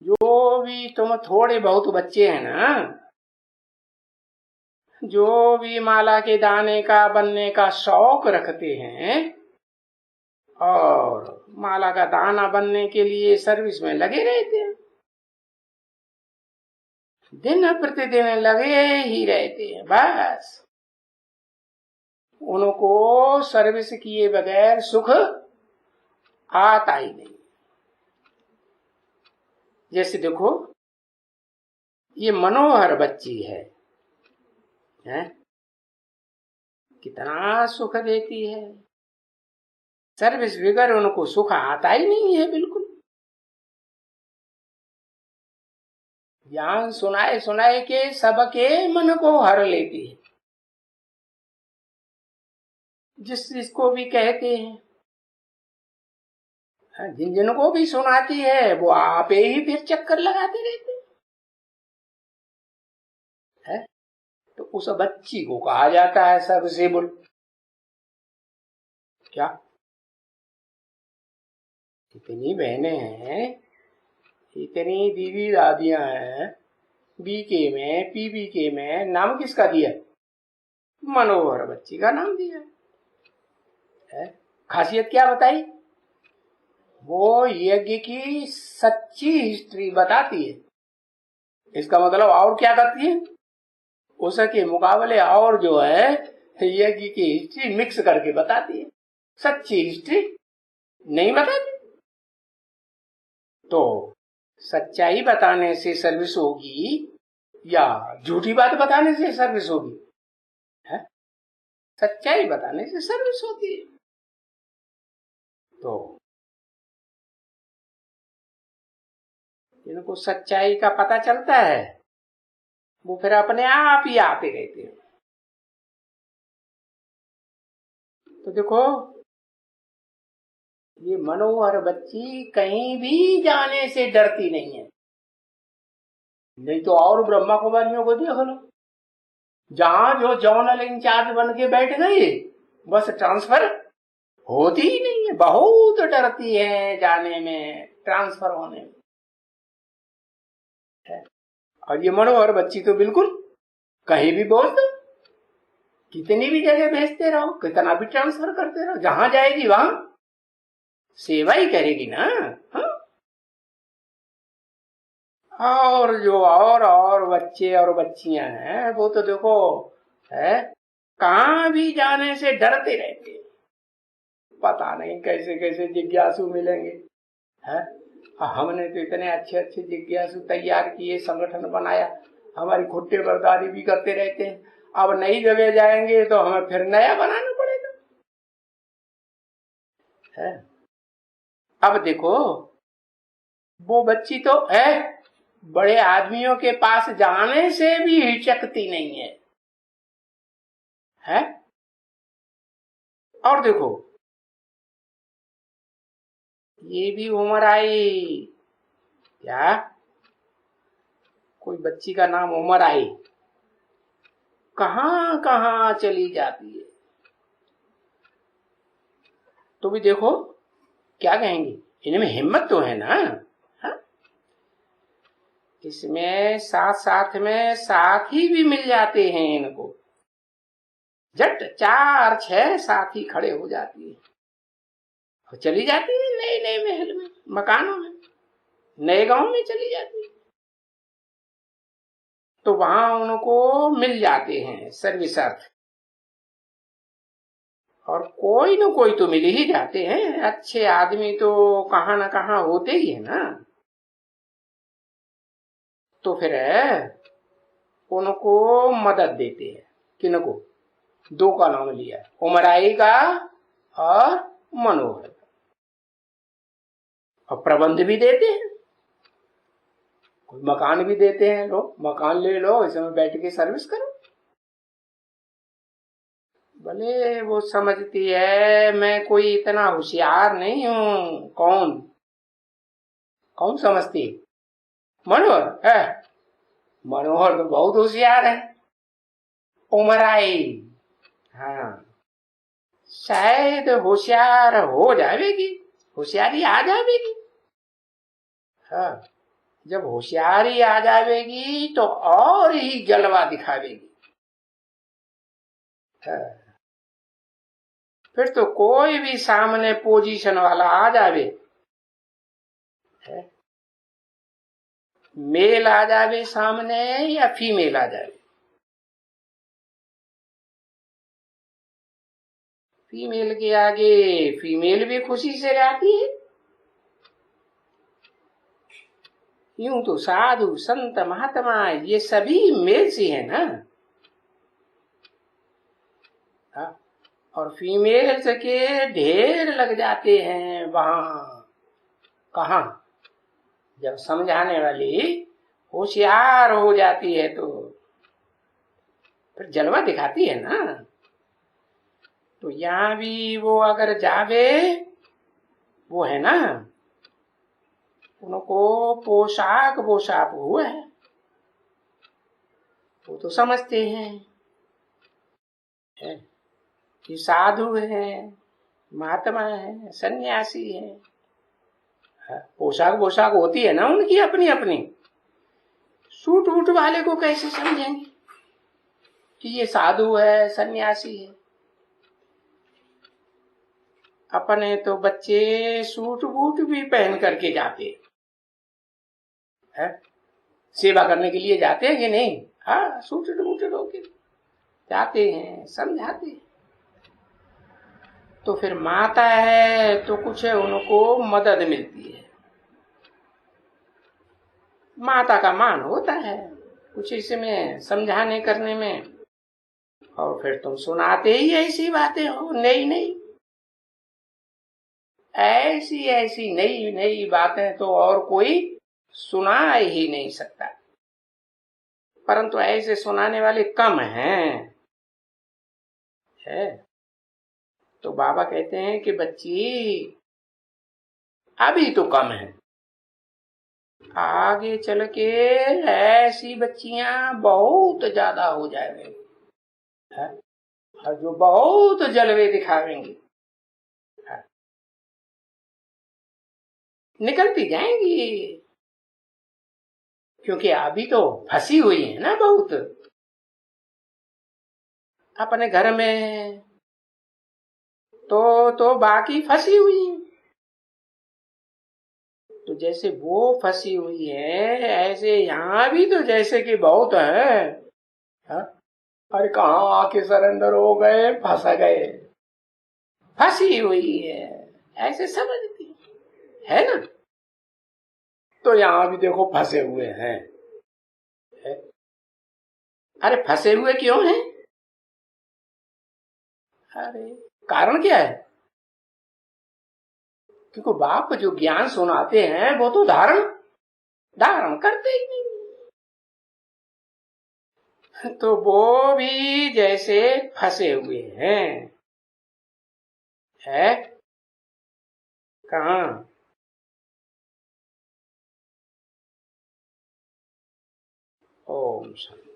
जो भी तुम थोड़े बहुत बच्चे हैं ना, जो भी माला के दाने का बनने का शौक रखते हैं और माला का दाना बनने के लिए सर्विस में लगे रहते हैं, दिन प्रतिदिन लगे ही रहते हैं, बस उनको सर्विस किए बगैर सुख आता ही नहीं। जैसे देखो, ये मनोहर बच्ची है, कितना सुख देती है, सर्विस बगैर उनको सुख आता ही नहीं है बिल्कुल। ज्ञान सुनाए सुनाए के सबके मन को हर लेती है, जिसको भी कहते हैं, जिन जिनको भी सुनाती है वो आपे ही फिर चक्कर लगाते रहते हैं। तो उस बच्ची को कहा जाता है सबसे बुल। क्या इतनी बहनें हैं, इतनी दीदी दादियां हैं, बीके में पीबीके में नाम किसका दिया? मनोहर बच्ची का नाम दिया है। खासियत क्या बताई? वो यज्ञ की सच्ची हिस्ट्री बताती है। इसका मतलब और क्या करती है? उसके मुकाबले और जो है यज्ञ की हिस्ट्री मिक्स करके बताती है, सच्ची हिस्ट्री नहीं बताती। तो सच्चाई बताने से सर्विस होगी या झूठी बात बताने से सर्विस होगी? है? सच्चाई बताने से सर्विस होती है। तो जिनको सच्चाई का पता चलता है वो फिर अपने आप ही आते रहते हैं। तो देखो, ये मनोहर बच्ची कहीं भी जाने से डरती नहीं है। नहीं तो और ब्रह्मा कुमारियों को देख लो, जहां जो जोनल इंचार्ज बन के बैठ गई, बस ट्रांसफर होती ही नहीं है। बहुत डरती है जाने में, ट्रांसफर होने में। और ये मनोहर बच्ची तो बिल्कुल कहीं भी बोल दो, कितनी भी जगह भेजते रहो, कितना भी ट्रांसफर करते रहो, जहां जाएगी वहां सेवा ही करेगी ना। और जो और बच्चे और बच्चियां हैं वो तो देखो है, कहां भी जाने से डरते रहते, पता नहीं कैसे कैसे जिज्ञासु मिलेंगे। है हमने तो इतने अच्छे अच्छे जिज्ञासु तैयार किए, संगठन बनाया, हमारी खुट्टे बर्दारी भी करते रहते हैं। अब नई जगह जाएंगे तो हमें फिर नया बनाना पड़ेगा। है अब देखो, वो बच्ची तो है बड़े आदमियों के पास जाने से भी हिचकती नहीं है, है? और देखो, ये भी उम्र आई, क्या कोई बच्ची का नाम उम्र आई, कहां कहां चली जाती है। तो भी देखो क्या कहेंगे, इनमें हिम्मत तो है ना। हा? इसमें साथ साथ में साथी भी मिल जाते हैं इनको, झट 4-6 साथी खड़े हो जाती है और चली जाती है नए नए महल में, मकानों में, नए गांव में चली जाती है। तो वहां उनको मिल जाते हैं सर्विसार्थ, और कोई न कोई तो मिल ही जाते हैं। अच्छे आदमी तो कहां ना कहां होते ही है ना। तो फिर उनको मदद देते हैं। किनको? दो का नाम लिया, उमराई का और मनोहर का, और प्रबंध भी देते हैं, कोई मकान भी देते हैं, लो मकान ले लो, इसमें बैठ के सर्विस करो। भले वो समझती है मैं कोई इतना होशियार नहीं हूं। कौन कौन समझती? मनोहर है, मनोहर तो बहुत होशियार है। उमराई हाँ, शायद होशियार हो जाएगी, होशियारी आ जाएगी। हाँ, जब होशियारी आ जाएगी तो और ही जलवा दिखावेगी। फिर तो कोई भी सामने पोजीशन वाला आ जावे, मेल आ जावे सामने या फीमेल आ जावे, फीमेल के आगे फीमेल भी खुशी से रहती है। यूं तो साधु संत महात्मा ये सभी मेल से है ना। और फीमेल्स के ढेर लग जाते हैं वहां। कहा? जब समझाने वाली होशियार हो जाती है तो फिर जलवा दिखाती है ना। तो यहां भी वो अगर जावे, वो है ना, उनको पोशाक वोशाक हुआ है, वो तो समझते हैं कि साधु है, महात्मा है, सन्यासी है। पोशाक वोशाक होती है ना उनकी अपनी अपनी। सूट वूट वाले को कैसे समझेंगे कि ये साधु है, सन्यासी है? अपने तो बच्चे सूट बूट भी पहन करके जाते हैं, सेवा करने के लिए जाते हैं कि नहीं? हाँ, सूट बूट होके जाते हैं, समझाते हैं। तो फिर माता है तो कुछ उनको मदद मिलती है, माता का मान होता है कुछ इसमें समझाने करने में। और फिर तुम सुनाते ही ऐसी बातें हो, नई नई, ऐसी ऐसी नई नई बातें तो और कोई सुना ही नहीं सकता। परंतु ऐसे सुनाने वाले कम हैं, है। तो बाबा कहते हैं कि बच्ची अभी तो कम है, आगे चल के ऐसी बच्चियां बहुत ज्यादा हो जाएंगी, और जो बहुत जलवे दिखावेंगी, निकलती जाएंगी। क्योंकि अभी तो फंसी हुई है ना बहुत अपने घर में, तो बाकी फंसी हुई है। तो जैसे वो फंसी हुई है, ऐसे यहाँ भी तो जैसे कि बहुत है। अरे कहाँ आके सरेंडर हो गए, फंस गए, फंसी हुई है, ऐसे समझती है ना। तो यहाँ भी देखो फंसे हुए हैं। अरे फंसे हुए क्यों हैं? अरे कारण क्या है? क्योंकि बाप जो ज्ञान सुनाते हैं वो तो धारण धारण करते ही नहीं। तो वो भी जैसे फंसे हुए हैं, है कहाँ? ओम शांति।